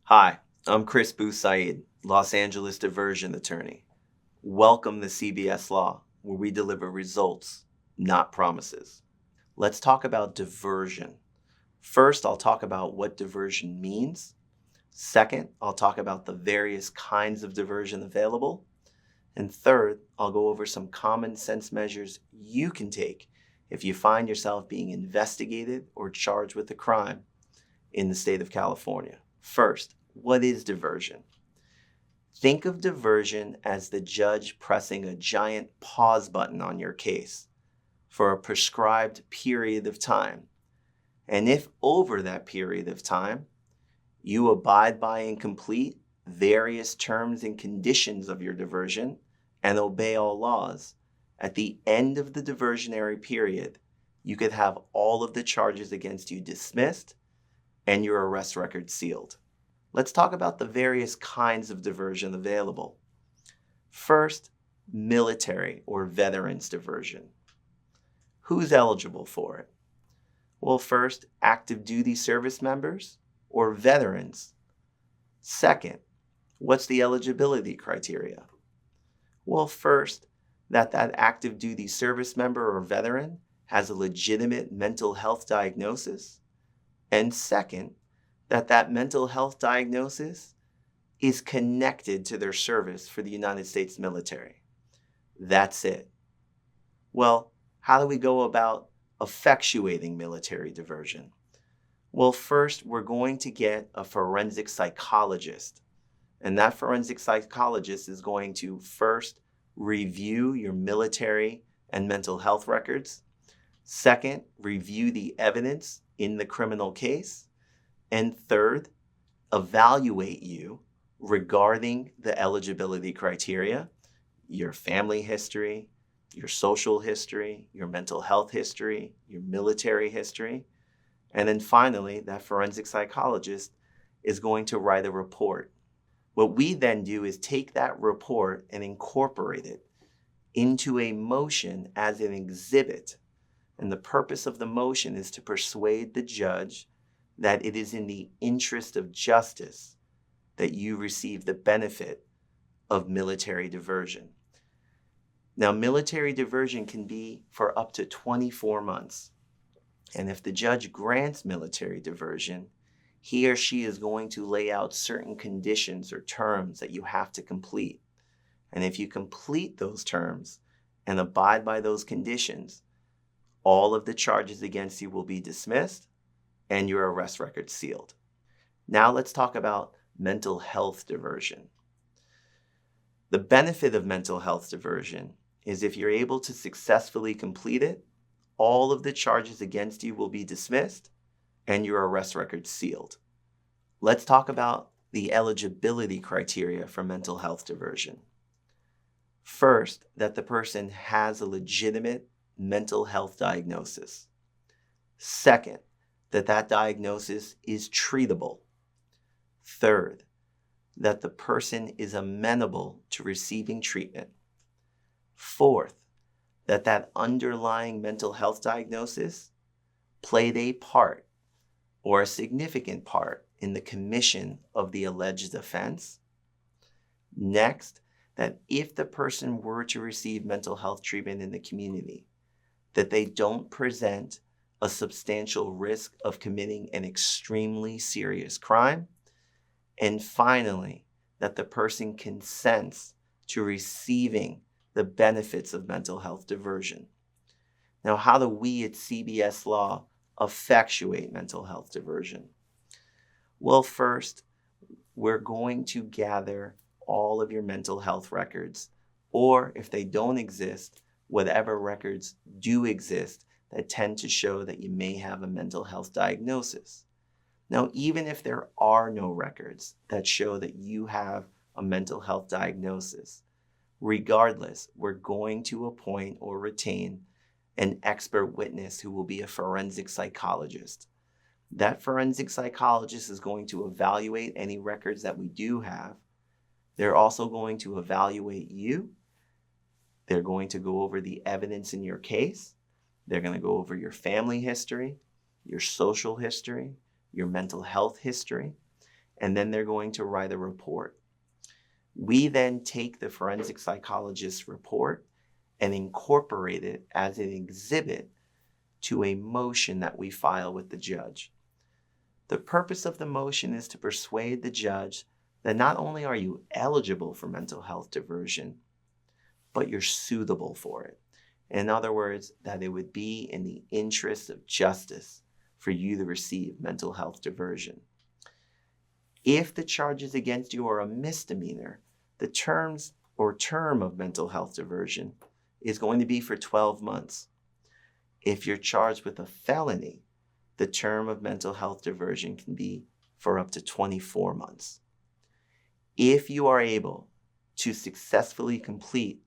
Hi, I'm Chris Bou Saeed, Los Angeles diversion attorney. Welcome to CBS Law, where we deliver results, not promises. Let's talk about diversion. First, I'll talk about what diversion means. Second, I'll talk about the various kinds of diversion available. And third, I'll go over some common sense measures you can take if you find yourself being investigated or charged with a crime in the state of California. First, what is diversion? Think of diversion as the judge pressing a giant pause button on your case for a prescribed period of time. And if over that period of time, you abide by and complete various terms and conditions of your diversion and obey all laws, at the end of the diversionary period, you could have all of the charges against you dismissed and your arrest record sealed. Let's talk about the various kinds of diversion available. First, military or veterans diversion. Who's eligible for it? Well, first, active duty service members or veterans. Second, what's the eligibility criteria? Well, first, that active duty service member or veteran has a legitimate mental health diagnosis. And second, that mental health diagnosis is connected to their service for the United States military. That's it. Well, how do we go about effectuating military diversion? Well, first, we're going to get a forensic psychologist. And that forensic psychologist is going to first review your military and mental health records. Second, review the evidence in the criminal case. And third, evaluate you regarding the eligibility criteria, your family history, your social history, your mental health history, your military history. And then finally, that forensic psychologist is going to write a report. What we then do is take that report and incorporate it into a motion as an exhibit. And the purpose of the motion is to persuade the judge that it is in the interest of justice that you receive the benefit of military diversion. Now, military diversion can be for up to 24 months. And if the judge grants military diversion, he or she is going to lay out certain conditions or terms that you have to complete. And if you complete those terms and abide by those conditions, all of the charges against you will be dismissed and your arrest record sealed. Now let's talk about mental health diversion. The benefit of mental health diversion is if you're able to successfully complete it, all of the charges against you will be dismissed and your arrest record sealed. Let's talk about the eligibility criteria for mental health diversion. First, that the person has a legitimate mental health diagnosis. Second, that diagnosis is treatable. Third, that the person is amenable to receiving treatment. Fourth, that underlying mental health diagnosis played a part or a significant part in the commission of the alleged offense. Next, that if the person were to receive mental health treatment in the community, that they don't present a substantial risk of committing an extremely serious crime. And finally, that the person consents to receiving the benefits of mental health diversion. Now, how do we at CBS Law effectuate mental health diversion? Well, first, we're going to gather all of your mental health records, or if they don't exist, whatever records do exist that tend to show that you may have a mental health diagnosis. Now, even if there are no records that show that you have a mental health diagnosis, regardless, we're going to appoint or retain an expert witness who will be a forensic psychologist. That forensic psychologist is going to evaluate any records that we do have. They're also going to evaluate you. They're going to go over the evidence in your case. They're going to go over your family history, your social history, your mental health history. and then they're going to write a report. We then take the forensic psychologist's report and incorporate it as an exhibit to a motion that we file with the judge. The purpose of the motion is to persuade the judge that not only are you eligible for mental health diversion, but you're suitable for it. In other words, that it would be in the interest of justice for you to receive mental health diversion. If the charges against you are a misdemeanor, the term of mental health diversion is going to be for 12 months. If you're charged with a felony, the term of mental health diversion can be for up to 24 months. If you are able to successfully complete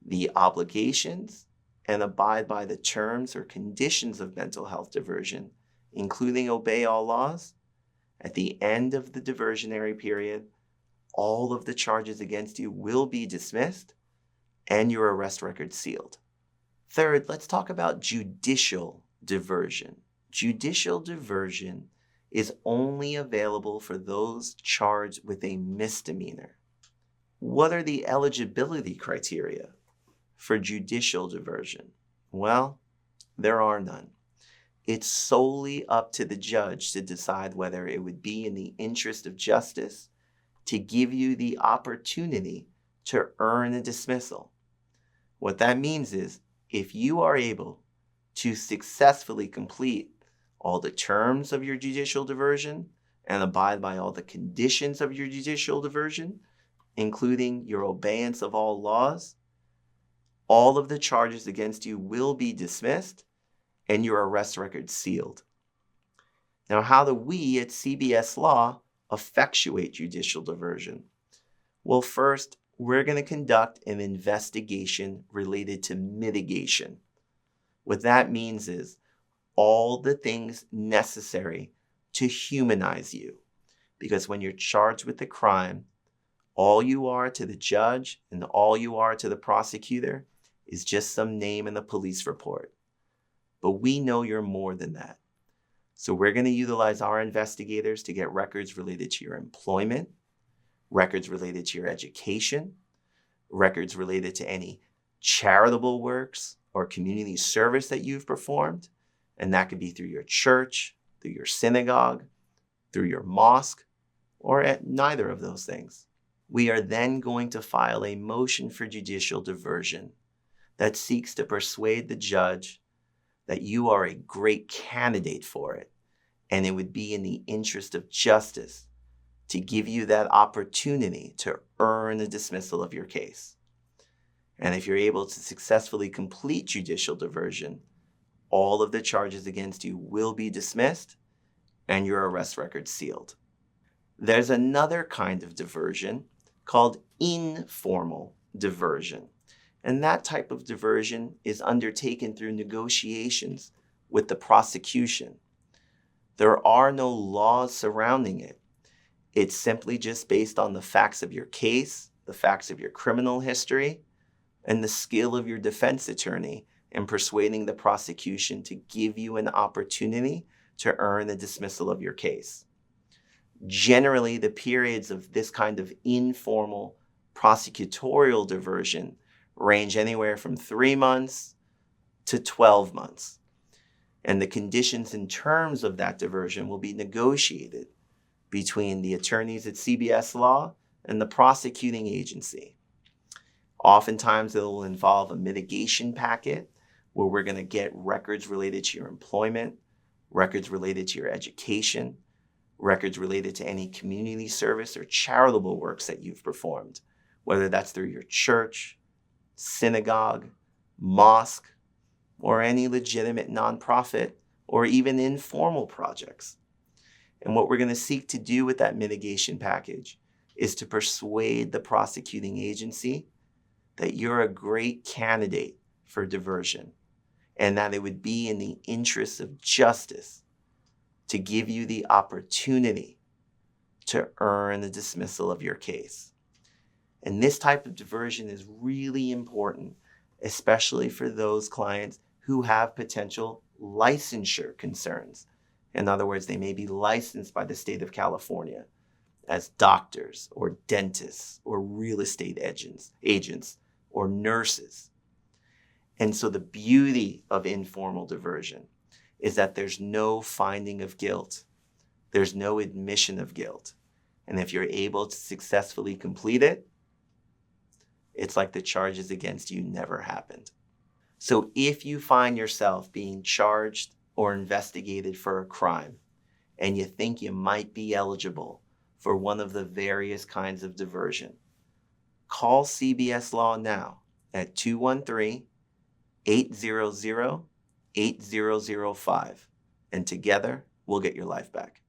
the obligations and abide by the terms or conditions of mental health diversion, including obey all laws, at the end of the diversionary period, all of the charges against you will be dismissed and your arrest record sealed. Third, let's talk about judicial diversion. Judicial diversion is only available for those charged with a misdemeanor. What are the eligibility criteria for judicial diversion? Well, there are none. It's solely up to the judge to decide whether it would be in the interest of justice to give you the opportunity to earn a dismissal. What that means is, if you are able to successfully complete all the terms of your judicial diversion and abide by all the conditions of your judicial diversion, including your obeyance of all laws, all of the charges against you will be dismissed and your arrest record sealed. Now, how do we at CBS Law effectuate judicial diversion? Well, first, we're going to conduct an investigation related to mitigation. What that means is all the things necessary to humanize you. Because when you're charged with a crime, all you are to the judge and all you are to the prosecutor is just some name in the police report. But we know you're more than that. So we're going to utilize our investigators to get records related to your employment, records related to your education, records related to any charitable works or community service that you've performed. And that could be through your church, through your synagogue, through your mosque, or at neither of those things. We are then going to file a motion for judicial diversion that seeks to persuade the judge that you are a great candidate for it, and it would be in the interest of justice to give you that opportunity to earn a dismissal of your case. And if you're able to successfully complete judicial diversion, all of the charges against you will be dismissed and your arrest record sealed. There's another kind of diversion called informal diversion. And that type of diversion is undertaken through negotiations with the prosecution. There are no laws surrounding it. It's simply just based on the facts of your case, the facts of your criminal history, and the skill of your defense attorney in persuading the prosecution to give you an opportunity to earn a dismissal of your case. Generally, the periods of this kind of informal prosecutorial diversion range anywhere from 3 months to 12 months. And the conditions and terms of that diversion will be negotiated between the attorneys at CBS Law and the prosecuting agency. Oftentimes, it will involve a mitigation packet where we're going to get records related to your employment, records related to your education, records related to any community service or charitable works that you've performed, whether that's through your church, synagogue, mosque, or any legitimate nonprofit or even informal projects. And what we're going to seek to do with that mitigation package is to persuade the prosecuting agency that you're a great candidate for diversion and that it would be in the interest of justice to give you the opportunity to earn the dismissal of your case. And this type of diversion is really important, especially for those clients who have potential licensure concerns. In other words, they may be licensed by the state of California, as doctors or dentists or real estate agents or nurses. And so the beauty of informal diversion is that there's no finding of guilt. There's no admission of guilt. And if you're able to successfully complete it, it's like the charges against you never happened. So if you find yourself being charged or investigated for a crime, and you think you might be eligible for one of the various kinds of diversion, call CBS Law now at 213-800-8005, and together we'll get your life back.